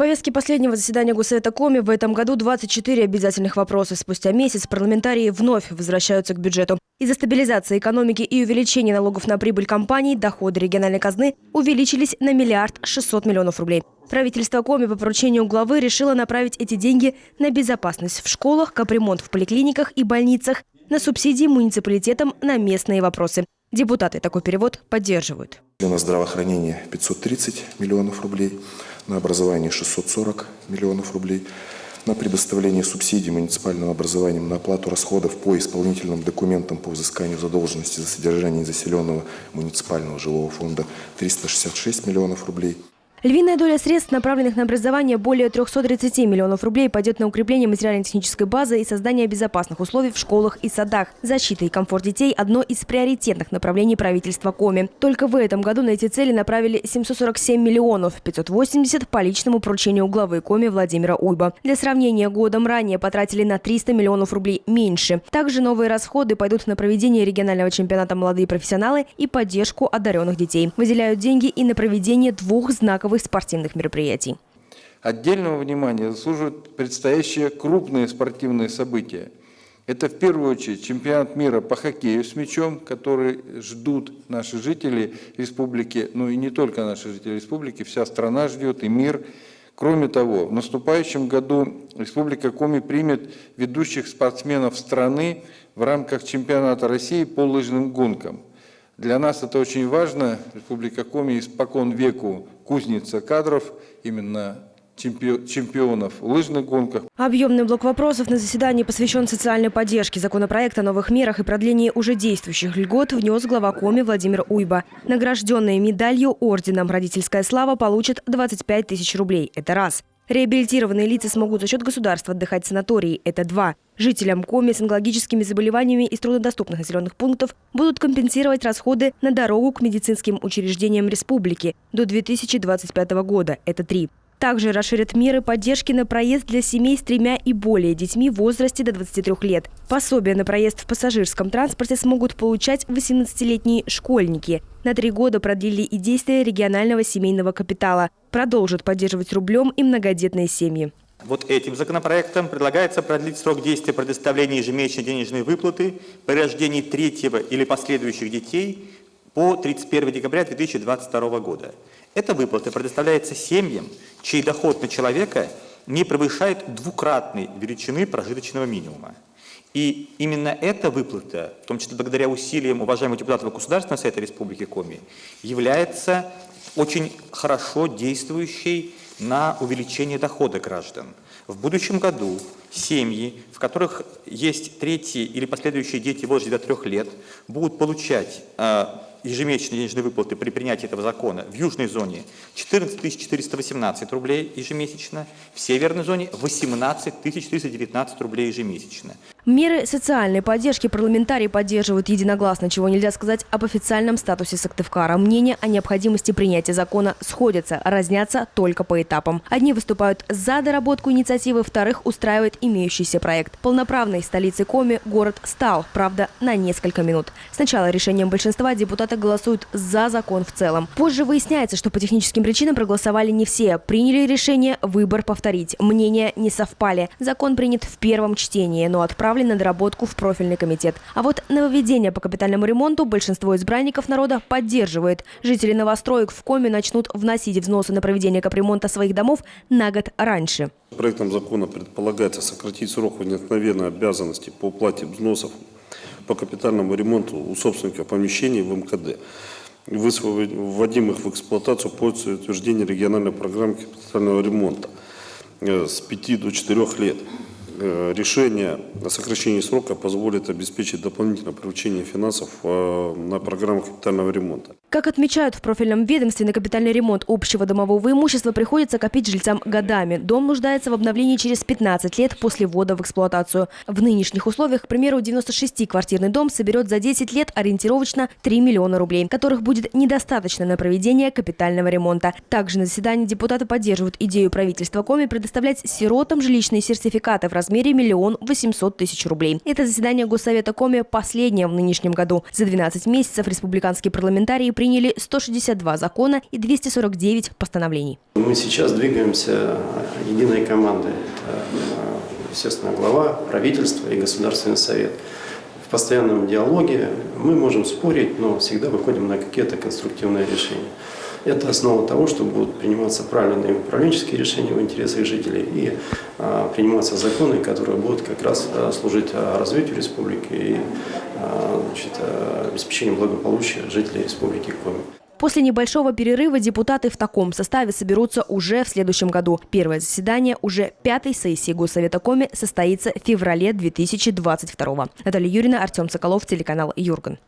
повестке последнего заседания Госсовета Коми в этом году 24 обязательных вопроса. Спустя месяц парламентарии вновь возвращаются к бюджету. Из-за стабилизации экономики и увеличения налогов на прибыль компаний доходы региональной казны увеличились на 1 600 000 000 рублей. Правительство Коми по поручению главы решило направить эти деньги на безопасность в школах, капремонт в поликлиниках и больницах, на субсидии муниципалитетам на местные вопросы. Депутаты такой перевод поддерживают. На здравоохранение 530 миллионов рублей, на образование 640 миллионов рублей, на предоставление субсидий муниципальным образованиям на оплату расходов по исполнительным документам по взысканию задолженности за содержание заселенного муниципального жилого фонда 366 миллионов рублей. Львиная доля средств, направленных на образование, более 330 миллионов рублей, пойдет на укрепление материально-технической базы и создание безопасных условий в школах и садах. Защита и комфорт детей – одно из приоритетных направлений правительства Коми. Только в этом году на эти цели направили 747 миллионов, 580 по личному поручению главы Коми Владимира Уйба. Для сравнения, годом ранее потратили на 300 миллионов рублей меньше. Также новые расходы пойдут на проведение регионального чемпионата «Молодые профессионалы» и поддержку одаренных детей. Выделяют деньги и на проведение 2 знаковых спортивных мероприятий. Отдельного внимания заслуживают предстоящие крупные спортивные события. Это в первую очередь чемпионат мира по хоккею с мячом, который ждут наши жители республики, ну и не только наши жители республики, вся страна ждет и мир. Кроме того, в наступающем году Республика Коми примет ведущих спортсменов страны в рамках чемпионата России по лыжным гонкам. Для нас это очень важно. Республика Коми испокон веку кузница кадров, именно чемпионов в лыжных гонках. Объемный блок вопросов на заседании посвящен социальной поддержке. Законопроект о новых мерах и продлении уже действующих льгот внес глава Коми Владимир Уйба. Награжденные медалью, орденом «Родительская слава» получат 25 000 рублей. Это раз. Реабилитированные лица смогут за счет государства отдыхать в санатории. Это 2. Жителям Коми с онкологическими заболеваниями из труднодоступных населенных пунктов будут компенсировать расходы на дорогу к медицинским учреждениям республики до 2025 года. Это 3. Также расширят меры поддержки на проезд для семей с 3 и более детьми в возрасте до 23 лет. Пособие на проезд в пассажирском транспорте смогут получать 18-летние школьники. На 3 года продлили и действия регионального семейного капитала. Продолжат поддерживать рублем и многодетные семьи. Вот этим законопроектом предлагается продлить срок действия предоставления ежемесячной денежной выплаты при рождении 3-го или последующих детей по 31 декабря 2022 года. Эта выплата предоставляется семьям, чей доход на человека не превышает 2-кратной величины прожиточного минимума. И именно эта выплата, в том числе благодаря усилиям уважаемых депутатов Государственного совета Республики Коми, является очень хорошо действующей на увеличение дохода граждан. В будущем году семьи, в которых есть 3-е или последующие дети в возрасте до 3 лет, будут получать ежемесячные денежные выплаты при принятии этого закона в южной зоне 14 418 рублей ежемесячно, в северной зоне 18 319 рублей ежемесячно. Меры социальной поддержки парламентарии поддерживают единогласно, чего нельзя сказать об официальном статусе Сыктывкара. Мнения о необходимости принятия закона сходятся, разнятся только по этапам. Одни выступают за доработку инициативы, вторых устраивает имеющийся проект. Полноправной столицей Коми город стал, правда, на несколько минут. Сначала решением большинства депутаты голосуют за закон в целом. Позже выясняется, что по техническим причинам проголосовали не все. Приняли решение выбор повторить. Мнения не совпали. Закон принят в первом чтении, но отправлен на доработку в профильный комитет. А вот нововведения по капитальному ремонту большинство избранников народа поддерживает. Жители новостроек в Коми начнут вносить взносы на проведение капремонта своих домов на год раньше. Проектом закона предполагается сократить срок возникновения обязанностей по уплате взносов по капитальному ремонту у собственника помещений в МКД, вводимых в эксплуатацию после утверждения региональной программы капитального ремонта с 5 до 4 лет. Решение о сокращении срока позволит обеспечить дополнительное привлечение финансов на программу капитального ремонта. Как отмечают в профильном ведомстве, на капитальный ремонт общего домового имущества приходится копить жильцам годами. Дом нуждается в обновлении через 15 лет после ввода в эксплуатацию. В нынешних условиях, к примеру, 96-квартирный дом соберет за 10 лет ориентировочно 3 миллиона рублей, которых будет недостаточно на проведение капитального ремонта. Также на заседании депутаты поддерживают идею правительства Коми предоставлять сиротам жилищные сертификаты в размере размере 1 800 000 рублей. Это заседание Госсовета Коми последнее в нынешнем году. За 12 месяцев республиканские парламентарии приняли 162 закона и 249 постановлений. Мы сейчас двигаемся единой командой. Естественно, глава, правительство и Государственный совет. В постоянном диалоге мы можем спорить, но всегда выходим на какие-то конструктивные решения. Это основа того, что будут приниматься правильные управленческие решения в интересах жителей и приниматься законы, которые будут как раз служить развитию республики и обеспечению благополучия жителей республики Коми. После небольшого перерыва депутаты в таком составе соберутся уже в следующем году. Первое заседание уже 5-й сессии Госсовета Коми состоится в феврале 2022 года. Наталья Юрьевна, Артем Соколов, телеканал Юрган.